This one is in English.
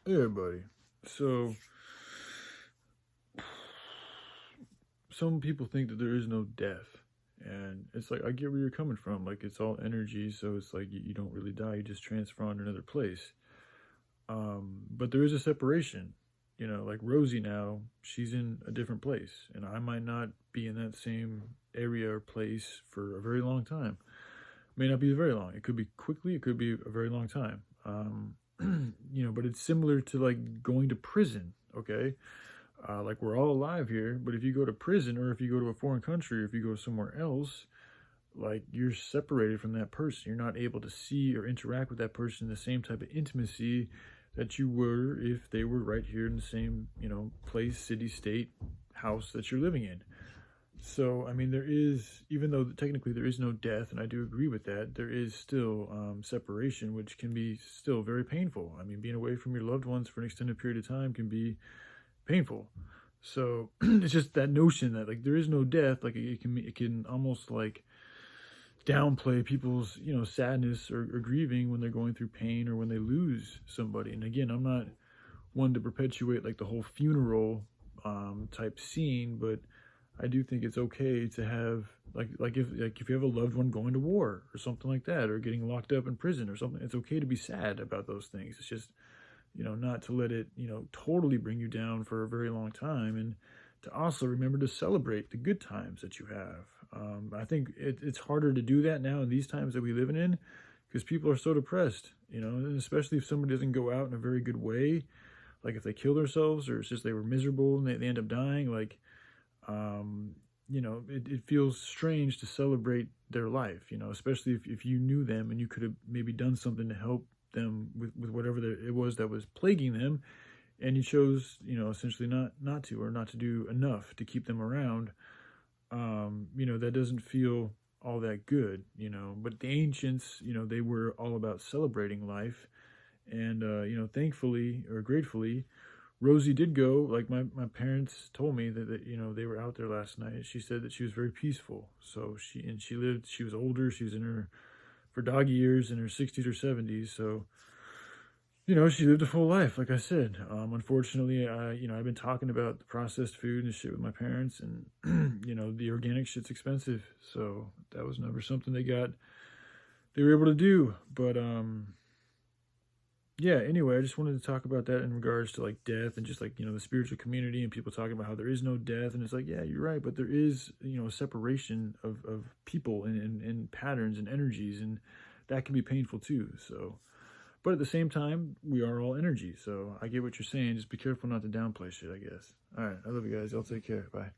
Hey everybody. So some people think that there is no death. And it's like I get where you're coming from. Like it's all energy, so it's like you don't really die, you just transfer on to another place. But there is a separation. Like Rosie now, she's in a different place, and I might not be in that same area or place for a very long time. May not be very long. It could be quickly, it could be a very long time. But it's similar to like going to prison, okay? Like we're all alive here, but if you go to prison or if you go to a foreign country or if you go somewhere else, like you're separated from that person. You're not able to see or interact with that person in the same type of intimacy that you were if they were right here in the same, place, city, state, house that you're living in. So, I mean, there is, even though technically there is no death, and I do agree with that, there is still separation, which can be still very painful. I mean, being away from your loved ones for an extended period of time can be painful. So it's just that notion that like there is no death, like it can almost like downplay people's sadness or grieving when they're going through pain or when they lose somebody. And again, I'm not one to perpetuate like the whole funeral type scene, but I do think it's okay to have like if you have a loved one going to war or something like that, or getting locked up in prison or something. It's okay to be sad about those things. It's just not to let it totally bring you down for a very long time, and to also remember to celebrate the good times that you have. I think it's harder to do that now in these times that we live in because people are so depressed, and especially if somebody doesn't go out in a very good way, like if they kill themselves or it's just they were miserable and they end up dying, like it feels strange to celebrate their life, especially if you knew them and you could have maybe done something to help them with whatever it was that was plaguing them, and you chose, essentially not to, or not to do enough to keep them around. That doesn't feel all that good, but the ancients, they were all about celebrating life. And thankfully or gratefully, Rosie did go. Like my parents told me that they were out there last night. She said that she was very peaceful. So she lived. She was older. She was in her, for dog years, in her 60s or 70s. So she lived a full life. Like I said, unfortunately, I've been talking about the processed food and shit with my parents, and the organic shit's expensive. So that was never something they were able to do. But yeah, anyway, I just wanted to talk about that in regards to like death and just like, the spiritual community and people talking about how there is no death. And it's like, yeah, you're right. But there is, a separation of people and patterns and energies. And that can be painful too. So, but at the same time, we are all energy. So I get what you're saying. Just be careful not to downplay shit, I guess. All right. I love you guys. Y'all take care. Bye.